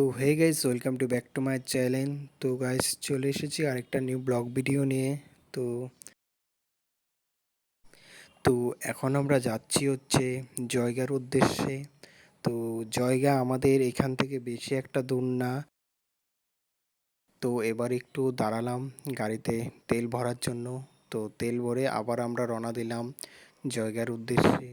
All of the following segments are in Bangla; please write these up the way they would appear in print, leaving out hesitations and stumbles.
তো hey guys, welcome to back to my channel. তো গাইস, চলে এসেছি আরেকটা নিউ ব্লগ ভিডিও নিয়ে। তো তো এখন আমরা যাচ্ছি হচ্ছে জয়গার উদ্দেশ্যে। তো জয়গা আমাদের এখান থেকে বেশি একটা দূর না। তো এবার একটু দাঁড়ালাম গাড়িতে তেল ভরার জন্য। তো তেল ভরে আবার আমরা রওনা দিলাম জয়গার উদ্দেশ্যে।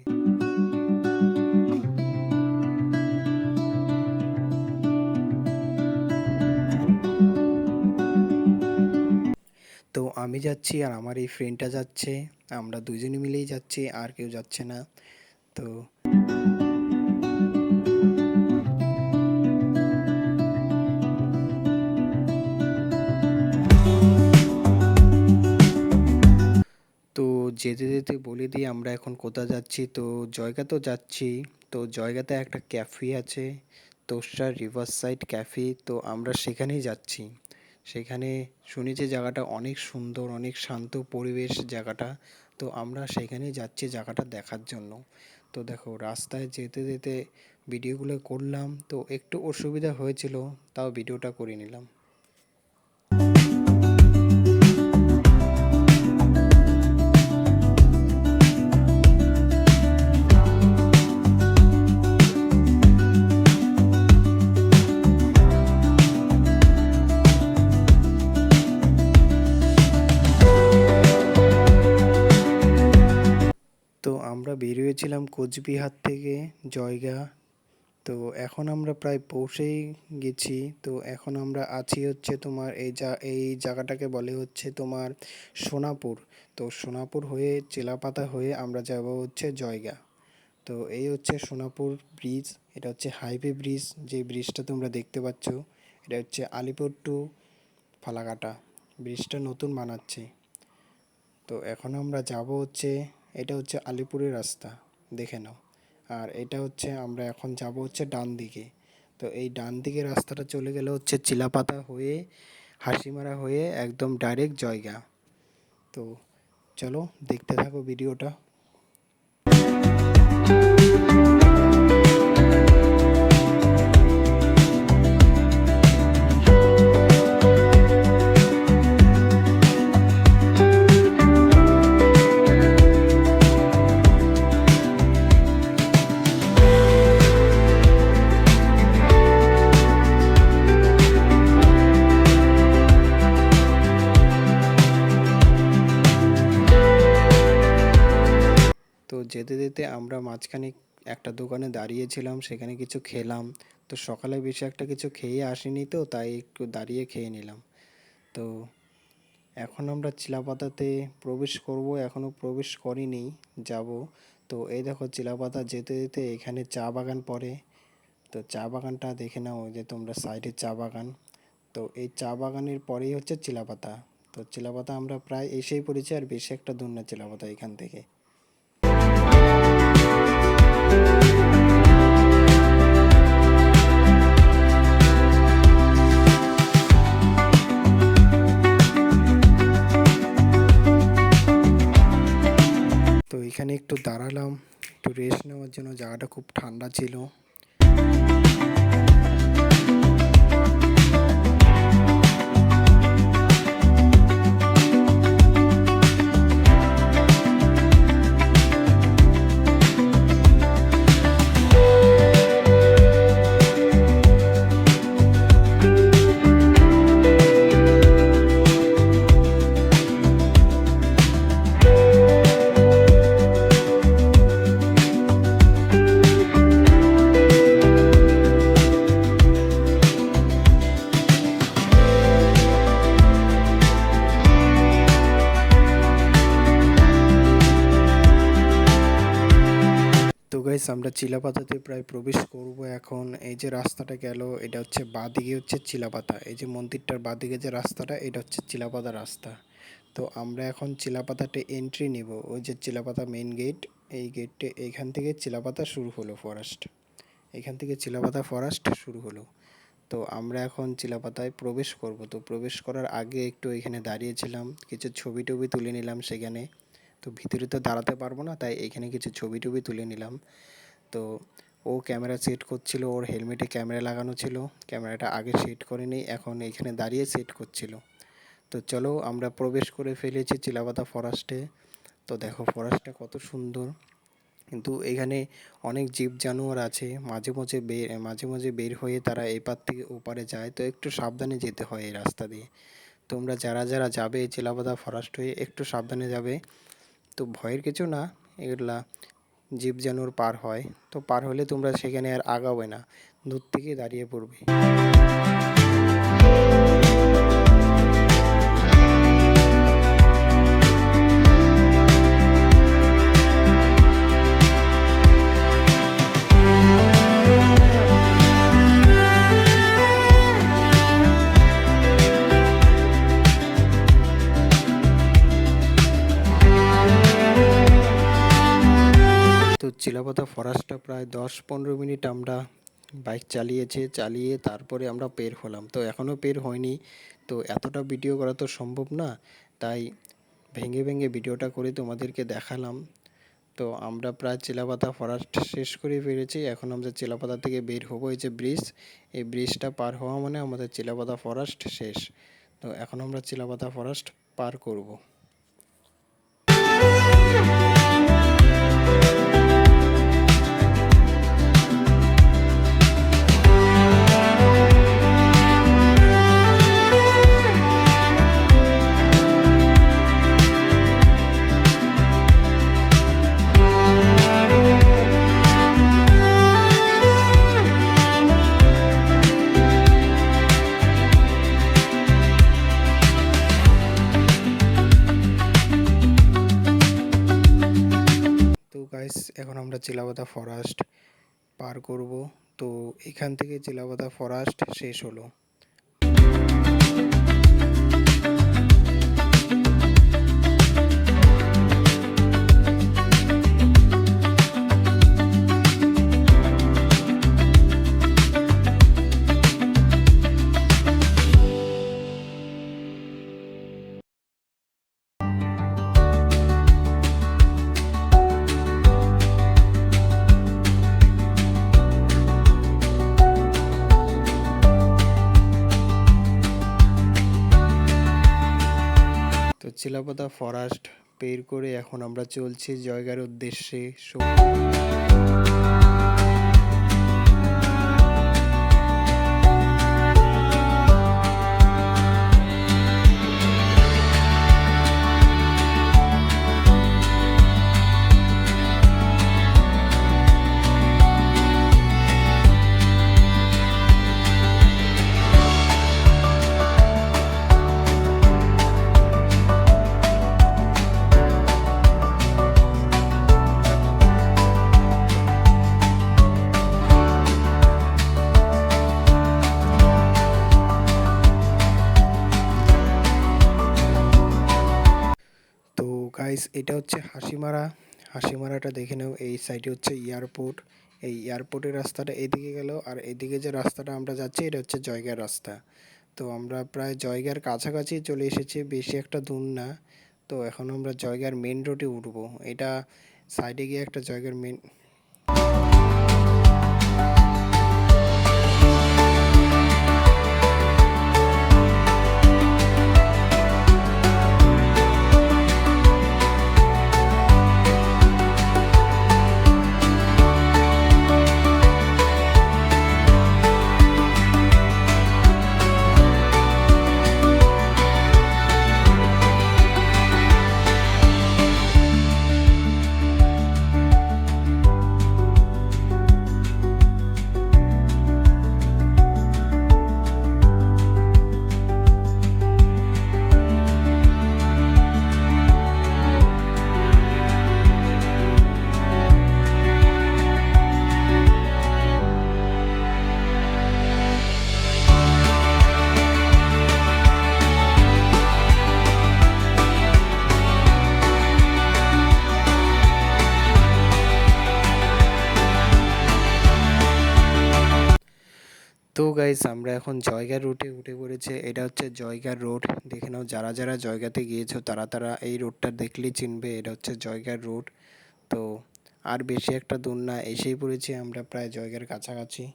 তো আমি যাচ্ছি আর আমার এই ফ্রেন্ডটা যাচ্ছে। আমরা দুজনে মিলেই যাচ্ছি, আর কেউ যাচ্ছে না। তো তো যেতে যেতে বলে দিই আমরা এখন কোথায় যাচ্ছি। তো জয়গা তো যাচ্ছি। তো জয়গাতে একটা ক্যাফে আছে, তোষার রিভার সাইড ক্যাফে। তো আমরা সেখানেই যাচ্ছি। সেখানে শুনেছি জায়গাটা অনেক সুন্দর, অনেক শান্ত পরিবেশ জায়গাটা। তো আমরা সেখানেই যাচ্ছি জায়গাটা দেখার জন্য। তো দেখো, রাস্তায় যেতে যেতে ভিডিওগুলো করলাম, তো একটু অসুবিধা হয়েছিল, তাও ভিডিওটা করে নিলাম। তো আমরা বেরিয়েছিলাম কোচবিহার থেকে জয়গা। তো এখন আমরা প্রায় পৌঁছেই গেছি। তো এখন আমরা আছি হচ্ছে তোমার এই জায়গাটাকে বলে হচ্ছে তোমার সোনাপুর। তো সোনাপুর হয়ে চিলাপাতা হয়ে আমরা যাব হচ্ছে জয়গা। তো এই হচ্ছে সোনাপুর ব্রিজ। এটা হচ্ছে হাইওয়ে ব্রিজ, যে ব্রিজটা তোমরা দেখতে পাচ্ছ। এটা হচ্ছে আলিপুর টু ফালাকাটা। ব্রিজটা নতুন বানাচ্ছে। তো এখন আমরা যাব হচ্ছে, এটা হচ্ছে আলিপুরের রাস্তা, দেখে নাও। আর এটা হচ্ছে আমরা এখন যাব হচ্ছে ডান দিকে। তো এই ডান দিকে রাস্তাটা চলে গেলে হচ্ছে চিলাপাতা হয়ে হাসিমারা হয়ে একদম ডাইরেক্ট জয়গা। তো চলো দেখতে থাকো ভিডিওটা। তো যেতে যেতে আমরা মাঝখানে একটা দোকানে দাঁড়িয়েছিলাম, সেখানে কিছু খেলাম। তো সকালে বেশি একটা কিছু খেয়ে আসিনি, তো তাই একটু দাঁড়িয়ে খেয়ে নিলাম। তো এখন আমরা চিলাপাতাতে প্রবেশ করব, এখনও প্রবেশ করিনি, যাব। তো এই দেখো, চিলাপাতা যেতে যেতে এখানে চা বাগান পড়ে। তো চা বাগানটা দেখে নাও, ওই যে তোমরা সাইডে চা বাগান। তো এই চা বাগানের পরেই হচ্ছে চিলাপাতা। তো চিলাপাতা আমরা প্রায় এসেই পড়েছি, আর বেশি একটা দূর না চিলাপাতা এখান থেকে। তো এখানে একটু দাঁড়ালাম, একটু রেস্ট নেওয়ার জন্য। জায়গাটা খুব ঠান্ডা ছিল। তো গাইস, আমরা চিলাপাতাতে প্রায় প্রবেশ করব এখন। এই যে রাস্তাটা গেল, এটা হচ্ছে বাঁদিকে হচ্ছে চিলাপাতা। এই যে মন্দিরটার বাঁদিকে যে রাস্তাটা, এটা হচ্ছে চিলাপাতা রাস্তা। তো আমরা এখন চিলাপাতাতে এন্ট্রি নিব। ওই যে চিলাপাতা মেইন গেট, এই গেটে এইখান থেকে চিলাপাতা শুরু হলো ফরেস্ট। এখান থেকে চিলাপাতা ফরেস্ট শুরু হলো। তো আমরা এখন চিলাপাতায় প্রবেশ করব। তো প্রবেশ করার আগে একটু এখানে দাঁড়িয়েছিলাম, কিছু ছবি টবি তুলে নিলাম সেখানে। তো ভিতরে তো দাঁড়াতে পারবো না, তাই এখানে কিছু ছবি টবি তুলে নিলাম। তো ও ক্যামেরা সেট করছিল, ওর হেলমেটে ক্যামেরা লাগানো ছিল, ক্যামেরাটা আগে সেট করেনি, এখন এখানে দাঁড়িয়ে সেট করছিল। তো চলো আমরা প্রবেশ করে ফেলেছি চিলাপাতা ফরেস্টে। তো দেখো ফরেস্টটা কত সুন্দর, কিন্তু এখানে অনেক জীব জানোয়ার আছে, মাঝে মাঝে বের হয়ে তারা এপার থেকে ওপারে যায়, তো একটু সাবধানে যেতে হয় এই রাস্তা দিয়ে। তোমরা যারা যারা যাবে চিলাপাতা ফরেস্ট হয়ে একটু সাবধানে যাবে। তো ভয়ের কিছু না, এগুলা জীব জানোয়ার পার হয়, তো পার হলে তোমরা সেখানে আর আগাবে না, দূর থেকে দাঁড়িয়ে পড়বে। তো চিলাপাতা ফরেস্টটা প্রায় 10-15 মিনিট আমরা বাইক চালিয়ে তারপরে আমরা বের হলাম। তো এখনও বের হয়নি, তো এতটা ভিডিও করা তো সম্ভব না, তাই ভেঙে ভেঙে ভিডিওটা করে তোমাদেরকে দেখালাম। তো আমরা প্রায় চিলাপাতা ফরেস্ট শেষ করে ফেলেছি, এখন আমরা চিলাপাতা থেকে বের হবো। এই যে ব্রিজ, এই ব্রিজটা পার হওয়া মানে আমাদের চিলাপাতা ফরেস্ট শেষ। তো এখন আমরা চিলাপাতা ফরেস্ট পার করব। তো গাইস এখন আমরা চিলাপাতা ফরেস্ট পার করব। তো এখান থেকে চিলাপাতা ফরেস্ট শেষ হলো। তো চিলাপাতা ফরেস্ট বের করে এখন আমরা চলছি জয়গার উদ্দেশ্যে। তো গাইস এটা হচ্ছে হাসিমারা, হাসিমারাটা দেখে নাও। এই সাইডে হচ্ছে এয়ারপোর্ট, এই এয়ারপোর্টের রাস্তাটা এদিকে গেল, আর এদিকে যে রাস্তাটা আমরা যাচ্ছি এটা হচ্ছে জয়গার রাস্তা। তো আমরা প্রায় জয়গার কাছাকাছি চলে এসেছি, বেশি একটা দূর না। তো এখন আমরা জয়গার মেন রোডে উঠবো। এটা সাইডে গিয়ে একটা জয়গার মেন। তো গাইস আমরা এখন জয়গার রুটে উঠে পড়েছে, এটা হচ্ছে জয়গার রোড। দেখে নাও, যারা যারা জয়গাতে গিয়েছো তারা তারা এই রোডটা দেখলেই চিনবে, এটা হচ্ছে জয়গার রোড। তো আর বেশি একটা দূর না, এসেই পড়েছি আমরা প্রায় জায়গার কাছাকাছি।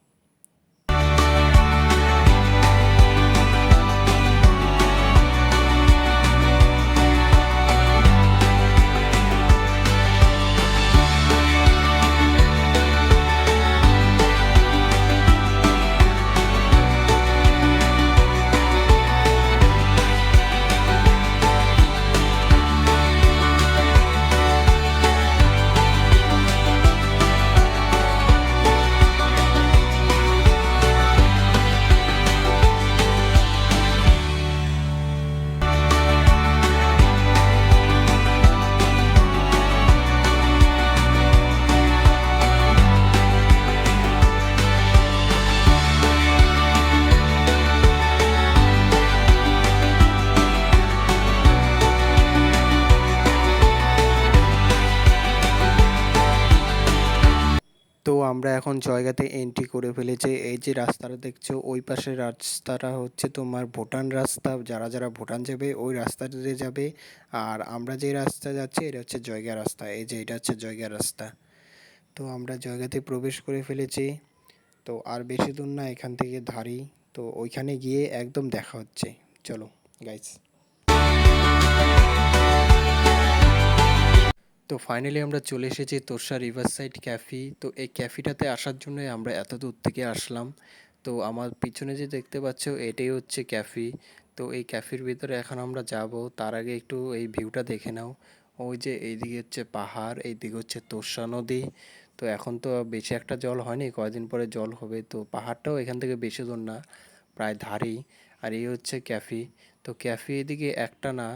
তো আমরা এখন জায়গাতে এন্ট্রি করে ফেলেছি। এই যে রাস্তাটা দেখছো, ওই পাশের রাস্তাটা হচ্ছে তোমার ভুটান রাস্তা। যারা যারা ভুটান যাবে ওই রাস্তাটাতে যাবে। আর আমরা যে রাস্তা যাচ্ছি এটা হচ্ছে জয়গা রাস্তা। এই যে এটা হচ্ছে জয়গা রাস্তা। তো আমরা জয়গাতে প্রবেশ করে ফেলেছি। তো আর বেশি দূর না এখান থেকে ধারি। তো ওইখানে গিয়ে একদম দেখা হচ্ছে। চলো গাইস। তো ফাইনালি আমরা চলে এসেছি তোরসা রিভার সাইড ক্যাফি। তো এই ক্যাফিটাতে আসার জন্যই আমরা এত দূর থেকে আসলাম। তো আমার পিছনে যে দেখতে পাচ্ছ এটাই হচ্ছে ক্যাফি। তো এই ক্যাফির ভিতরে এখন আমরা যাব, তার আগে একটু এই ভিউটা দেখে নাও। ওই যে এইদিকে হচ্ছে পাহাড়, এইদিকে হচ্ছে তোরসা নদী। তো এখন তো বেশি একটা জল হয়নি, কয়দিন পরে জল হবে। তো পাহাড়টাও এখান থেকে বেশি দূর না, প্রায় ধারেই। আর এই হচ্ছে ক্যাফি। তো ক্যাফি এদিকে একটা না,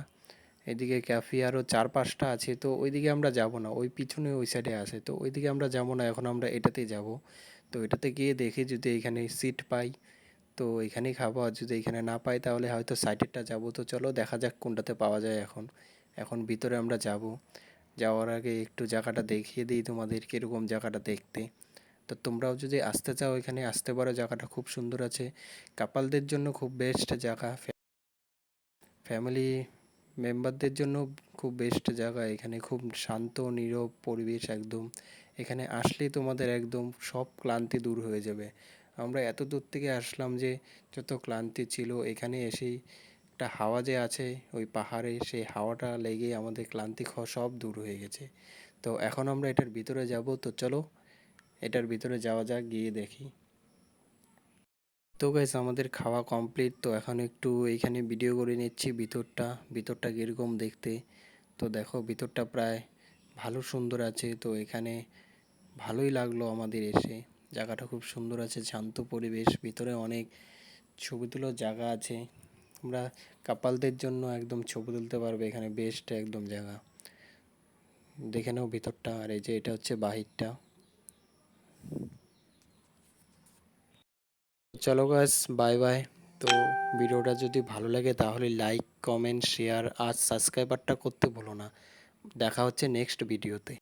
এদিকে ক্যাফে আরও 4-5টা আছে। তো ওইদিকে আমরা যাব না, ওই পিছনে ওই সাইডে আছে। তো ওইদিকে আমরা যাব না, এখন আমরা এটাতেই যাব। তো এটাতে গিয়ে দেখি যদি এখানে সিট পাই তো এখানেই খাবো, আর যদি এখানে না পাই তাহলে হয়তো সাইডেরটা যাব। তো চলো দেখা যাক কোনটাতে পাওয়া যায়। এখন এখন ভিতরে আমরা যাব। যাওয়ার আগে একটু জায়গাটা দেখিয়ে দিই তোমাদের কীরকম জায়গাটা দেখতে। তো তোমরাও যদি আসতে চাও এখানে আসতে পারো, জায়গাটা খুব সুন্দর আছে। কাপালদের জন্য খুব বেস্ট জায়গা, ফ্যামিলি মেম্বারদের জন্য খুব বেস্ট জায়গা। এখানে খুব শান্ত নীরব পরিবেশ একদম। এখানে আসলেই তোমাদের একদম সব ক্লান্তি দূর হয়ে যাবে। আমরা এত দূর থেকে আসলাম যে যত ক্লান্তি ছিল এখানে এসেই একটা হাওয়া যে আছে ওই পাহাড়ে, সেই হাওয়াটা লেগেই আমাদের ক্লান্তি সব দূর হয়ে গেছে। তো এখন আমরা এটার ভিতরে যাব। তো চলো এটার ভিতরে যাওয়া যাক, গিয়ে দেখি। তো গাইস আমাদের খাওয়া কমপ্লিট। তো এখন একটু এইখানে ভিডিও করে নিচ্ছি ভিতরটা, ভিতরটা কীরকম দেখতে। তো দেখো ভিতরটা প্রায় ভালো সুন্দর আছে। তো এখানে ভালোই লাগলো আমাদের এসে, জায়গাটা খুব সুন্দর আছে, শান্ত পরিবেশ। ভিতরে অনেক ছবি তোলার জায়গা আছে, আমরা কাপালদের জন্য একদম ছবি তুলতে পারবে এখানে, বেস্ট একদম জায়গা। দেখে নাও ভিতরটা। আর এই যে এটা হচ্ছে বাহিরটা। চলো গাইস, বাই বাই। তো ভিডিওটা যদি ভালো লাগে তাহলে লাইক কমেন্ট শেয়ার আর সাবস্ক্রাইবারটা করতে ভুলো না। দেখা হচ্ছে নেক্সট ভিডিওতে।